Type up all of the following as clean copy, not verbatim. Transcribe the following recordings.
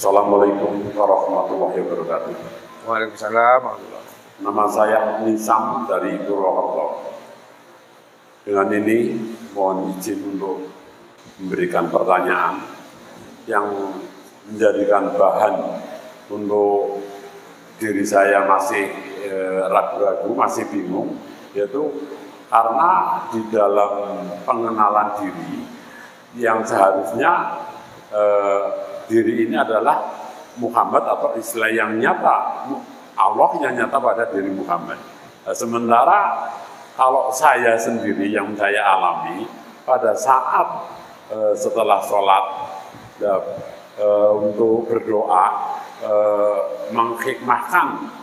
Assalamualaikum warahmatullahi wabarakatuh. Waalaikumsalam warahmatullahi wabarakatuh. Nama saya Nisam dari Purwokerto. Dengan ini mohon izin untuk memberikan pertanyaan yang menjadikan bahan untuk diri saya masih ragu-ragu, masih bingung, yaitu karena di dalam pengenalan diri yang seharusnya diri ini adalah Muhammad atau istilah yang nyata, Allah yang nyata pada diri Muhammad. Nah, sementara kalau saya sendiri yang saya alami pada saat setelah sholat untuk berdoa menghikmahkan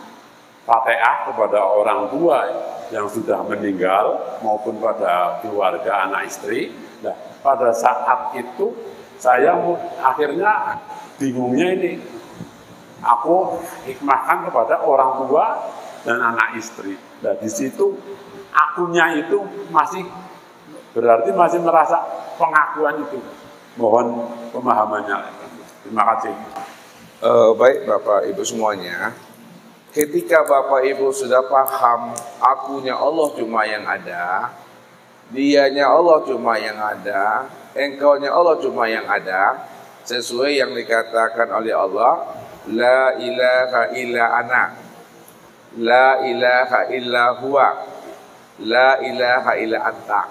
Fatihah kepada orang tua yang sudah meninggal maupun pada keluarga anak istri. Nah, pada saat itu saya akhirnya bingungnya ini, aku hikmahkan kepada orang tua dan anak istri. Nah, di situ akunya itu masih berarti masih merasa pengakuan itu. Mohon pemahamannya. Terima kasih. Baik Bapak Ibu semuanya, ketika Bapak Ibu sudah paham akunya Allah cuma yang ada, dianya Allah cuma yang ada, engkaunya Allah cuma yang ada, sesuai yang dikatakan oleh Allah, la ilaha illa ana, la ilaha illa huwa, la ilaha illa anta.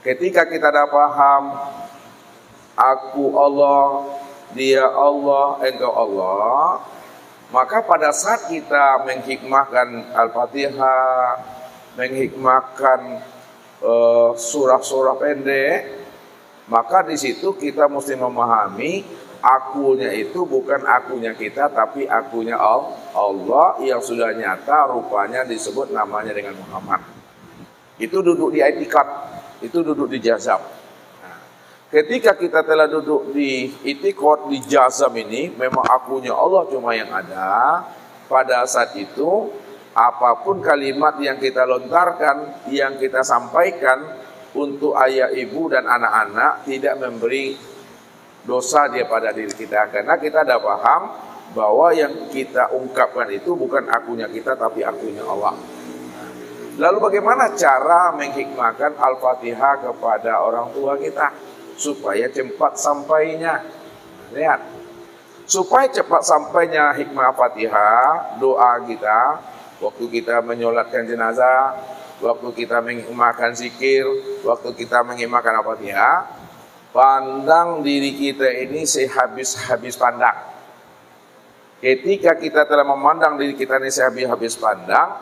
Ketika kita dah paham aku Allah, dia Allah, engkau Allah, maka pada saat kita menghikmahkan Al-Fatihah, menghikmahkan surah-surah pendek, maka di situ kita mesti memahami akunya itu bukan akunya kita, tapi akunya Allah yang sudah nyata rupanya disebut namanya dengan Muhammad. Itu duduk di i'tiqad, itu duduk di jazam. Nah, ketika kita telah duduk di i'tiqad, di jazam ini, memang akunya Allah cuma yang ada. Pada saat itu apapun kalimat yang kita lontarkan, yang kita sampaikan untuk ayah, ibu, dan anak-anak tidak memberi dosa dia pada diri kita. Karena kita dah paham bahwa yang kita ungkapkan itu bukan akunya kita, tapi akunya Allah. Lalu bagaimana cara menghikmahkan Al-Fatihah kepada orang tua kita supaya cepat sampainya? Lihat, supaya cepat sampainya hikmah Fatihah, doa kita waktu kita menyolatkan jenazah, waktu kita menghikmahkan zikir, waktu kita menghikmahkan Al-Fatihah, pandang diri kita ini sehabis-habis pandang. Ketika kita telah memandang diri kita ini sehabis-habis pandang,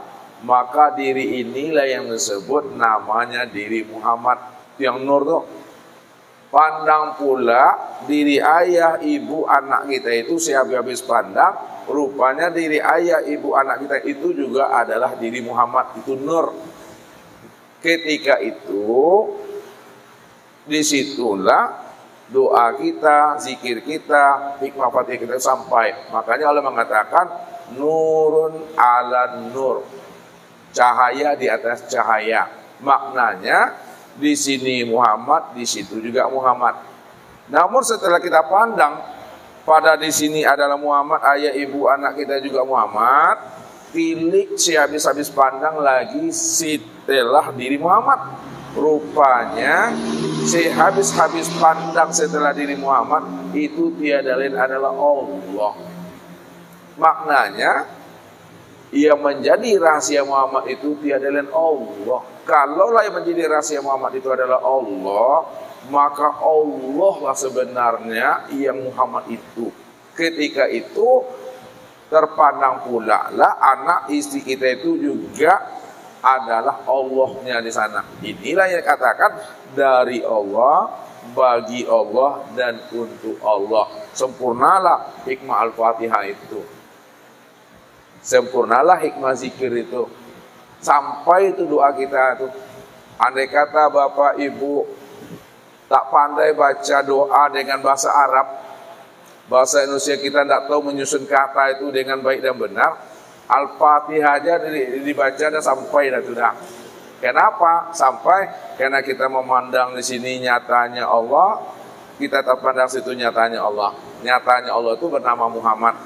maka diri inilah yang disebut namanya diri Muhammad yang nur tuh. Pandang pula diri ayah, ibu, anak kita itu sehabis-habis pandang, rupanya diri ayah, ibu, anak kita itu juga adalah diri Muhammad, itu nur. Ketika itu, disitulah doa kita, zikir kita, hikmah Fatihah kita sampai. Makanya Allah mengatakan nurun ala nur, cahaya di atas cahaya. Maknanya di sini Muhammad, di situ juga Muhammad. Namun setelah kita pandang pada di sini adalah Muhammad, ayah, ibu, anak kita juga Muhammad, pilih sehabis-habis pandang lagi setelah diri Muhammad. Rupanya sehabis-habis pandang setelah diri Muhammad itu tiada lain adalah Allah. Maknanya yang menjadi rahasia Muhammad itu tiada lain Allah. Kalaulah yang menjadi rahasia Muhammad itu adalah Allah, maka Allah lah sebenarnya yang Muhammad itu. Ketika itu terpandang pula lah anak istri kita itu juga adalah Allahnya di sana. Inilah yang dikatakan dari Allah, bagi Allah, dan untuk Allah. Sempurnalah hikmah Al-Fatihah itu. Sempurnalah hikmah zikir itu. Sampai itu doa kita itu. Andai kata Bapak Ibu tak pandai baca doa dengan bahasa Arab, bahasa Indonesia kita tidak tahu menyusun kata itu dengan baik dan benar, Al-Fatihah aja dibaca dan sampai dah sudah. Kenapa? Sampai karena kita memandang di sini nyatanya Allah, kita terpandang situ nyatanya Allah. Nyatanya Allah itu bernama Muhammad.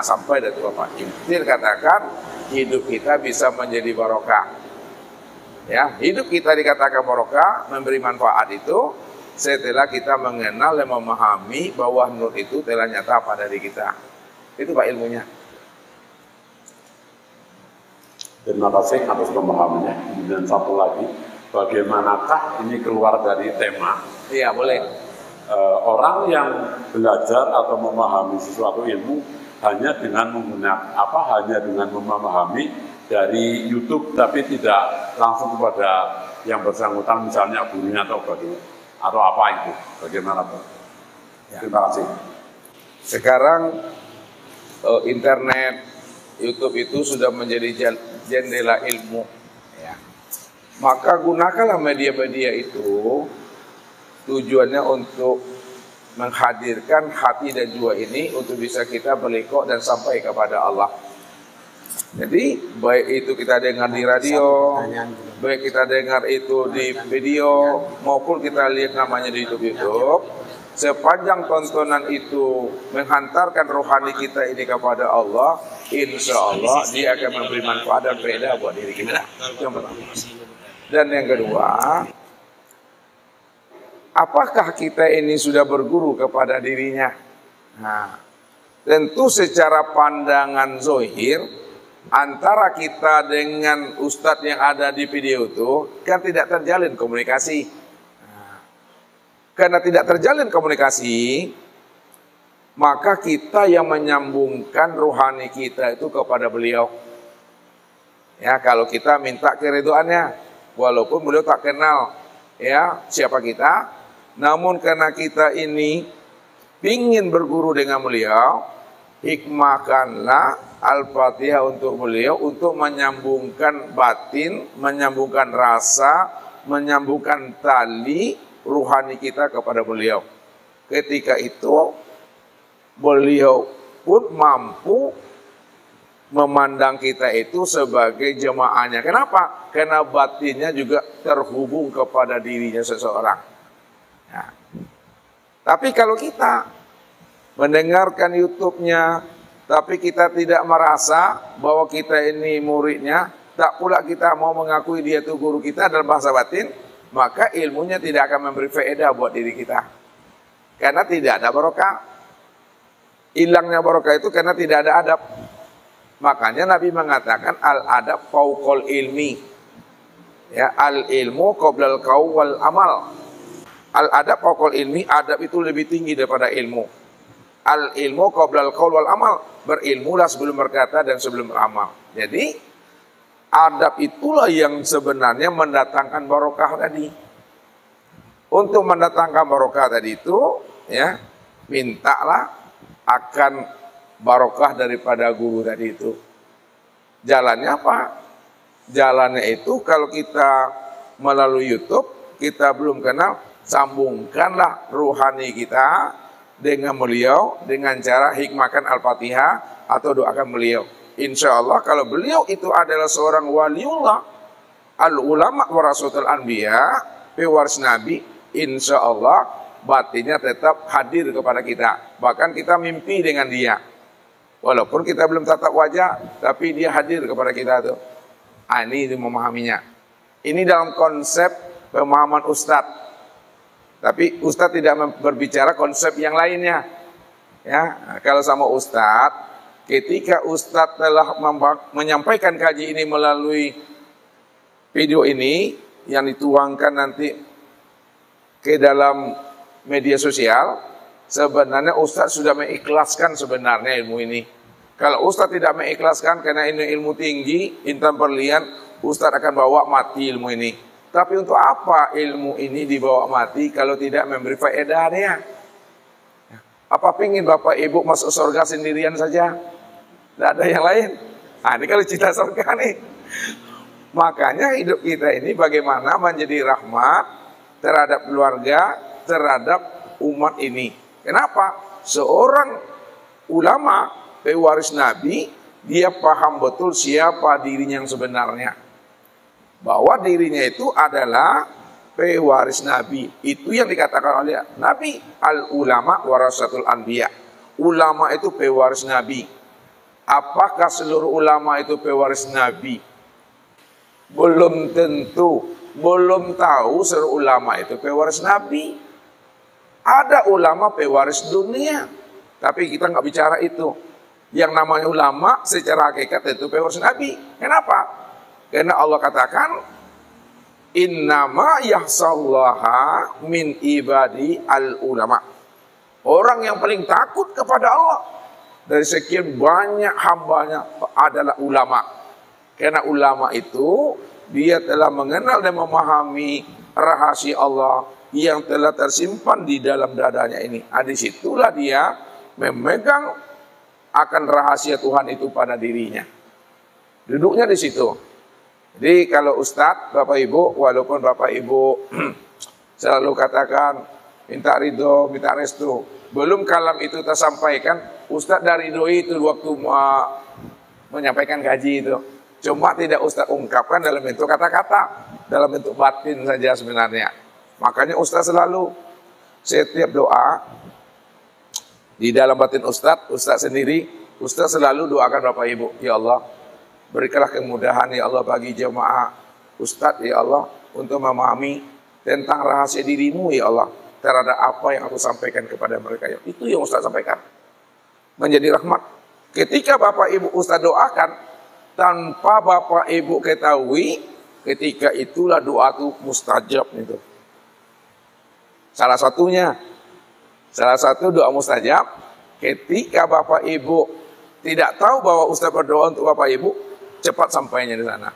Sampai dari Bapak Intil katakan hidup kita bisa menjadi barokah. Ya, hidup kita dikatakan barokah, memberi manfaat itu setelah kita mengenal dan memahami bahwa nur itu telah nyata pada diri kita. Itu Pak ilmunya. Terima kasih atas pemahamannya. Dan satu lagi, bagaimanakah ini keluar dari tema? Iya, boleh. Orang yang belajar atau memahami sesuatu ilmu hanya dengan memahami dari YouTube, tapi tidak langsung kepada yang bersangkutan, misalnya gurunya atau bagaimana, atau apa itu, bagaimana Pak? Ya. Terima kasih. Sekarang internet, YouTube itu sudah menjadi jendela ilmu. Ya. Maka gunakanlah media-media itu tujuannya untuk menghadirkan hati dan jiwa ini untuk bisa kita berlekok dan sampai kepada Allah. Jadi baik itu kita dengar di radio, baik kita dengar itu di video, maupun kita lihat namanya di YouTube, sepanjang tontonan itu menghantarkan rohani kita ini kepada Allah, insya Allah dia akan memberi manfaat dan faedah buat diri kita. Yang pertama. Dan yang kedua, apakah kita ini sudah berguru kepada dirinya? Nah, tentu secara pandangan zohir, antara kita dengan ustadz yang ada di video itu, kan tidak terjalin komunikasi. Nah, karena tidak terjalin komunikasi, maka kita yang menyambungkan rohani kita itu kepada beliau. Ya, kalau kita minta keridhoannya, walaupun beliau tak kenal ya siapa kita, namun karena kita ini ingin berguru dengan beliau, hikmahkanlah Al-Fatihah untuk beliau untuk menyambungkan batin, menyambungkan rasa, menyambungkan tali ruhani kita kepada beliau. Ketika itu beliau pun mampu memandang kita itu sebagai jemaahnya. Kenapa? Karena batinnya juga terhubung kepada dirinya seseorang. Nah, tapi kalau kita mendengarkan YouTube-nya, tapi kita tidak merasa bahwa kita ini muridnya, tak pula kita mau mengakui dia itu guru kita dalam bahasa batin, maka ilmunya tidak akan memberi faedah buat diri kita. Karena tidak ada barokah. Hilangnya barokah itu karena tidak ada adab. Makanya Nabi mengatakan al-adab fauqal ilmi. Ya, al-ilmu qoblal qaul wal amal. Al-adab fauqal ilmi, adab itu lebih tinggi daripada ilmu. Al-ilmu qoblal qaul wal amal, berilmulah sebelum berkata dan sebelum beramal. Jadi adab itulah yang sebenarnya mendatangkan barokah tadi. Untuk mendatangkan barokah tadi itu, ya, mintalah akan barokah daripada guru tadi itu. Jalannya apa? Jalannya itu kalau kita melalui YouTube, kita belum kenal, sambungkanlah ruhani kita dengan beliau dengan cara hikmahkan Al-Fatihah atau doakan beliau. Insya Allah kalau beliau itu adalah seorang waliullah, al-ulama warasatul anbiya, pewaris Nabi, insya Allah batinnya tetap hadir kepada kita. Bahkan kita mimpi dengan dia. Walaupun kita belum tatap wajah, tapi dia hadir kepada kita tuh. Ini memahaminya. Ini dalam konsep pemahaman Ustadz. Tapi Ustadz tidak berbicara konsep yang lainnya. Ya, kalau sama Ustadz, ketika Ustadz telah menyampaikan kaji ini melalui video ini yang dituangkan nanti ke dalam media sosial, sebenarnya Ustadz sudah mengikhlaskan sebenarnya ilmu ini. Kalau Ustadz tidak mengikhlaskan karena ini ilmu tinggi, intan berlian, Ustadz akan bawa mati ilmu ini. Tapi untuk apa ilmu ini dibawa mati kalau tidak memberi faedahnya? Apa pingin Bapak Ibu masuk surga sendirian saja? Tidak ada yang lain. Nah, ini kalau cita surga nih. Makanya hidup kita ini bagaimana menjadi rahmat terhadap keluarga, terhadap umat ini. Kenapa? Seorang ulama, pewaris Nabi, dia paham betul siapa dirinya yang sebenarnya. Bahwa dirinya itu adalah pewaris Nabi. Itu yang dikatakan oleh Nabi, al ulama warasatul anbiya. Ulama itu pewaris Nabi. Apakah seluruh ulama itu pewaris Nabi? Belum tentu. Belum tahu seluruh ulama itu pewaris Nabi. Ada ulama pewaris dunia, tapi kita nggak bicara itu. Yang namanya ulama secara hakikat itu pewaris Nabi. Kenapa? Karena Allah katakan, innama yahsallaha min ibadi al ulama. Orang yang paling takut kepada Allah dari sekian banyak hambanya adalah ulama. Karena ulama itu dia telah mengenal dan memahami rahasia Allah yang telah tersimpan di dalam dadanya ini. Disitulah dia memegang akan rahasia Tuhan itu pada dirinya. Duduknya di situ. Jadi kalau Ustadz, Bapak Ibu, walaupun Bapak Ibu selalu katakan minta ridho, minta restu, belum kalam itu tersampaikan, Ustadz dari doi itu waktu menyampaikan gaji itu. Cuma tidak Ustadz ungkapkan dalam bentuk kata-kata, dalam bentuk batin saja sebenarnya. Makanya Ustadz selalu setiap doa di dalam batin Ustadz sendiri, Ustadz selalu doakan Bapak Ibu, ya Allah, berikanlah kemudahan ya Allah bagi jemaah Ustadz ya Allah untuk memahami tentang rahasia dirimu ya Allah terhadap apa yang aku sampaikan kepada mereka. Itu yang Ustadz sampaikan. Menjadi rahmat. Ketika Bapak Ibu Ustadz doakan, tanpa Bapak Ibu ketahui, ketika itulah doa itu mustajab itu. Salah satu doa mustajab, ketika Bapak Ibu tidak tahu bahwa Ustadz berdoa untuk Bapak Ibu, cepat sampainya di sana.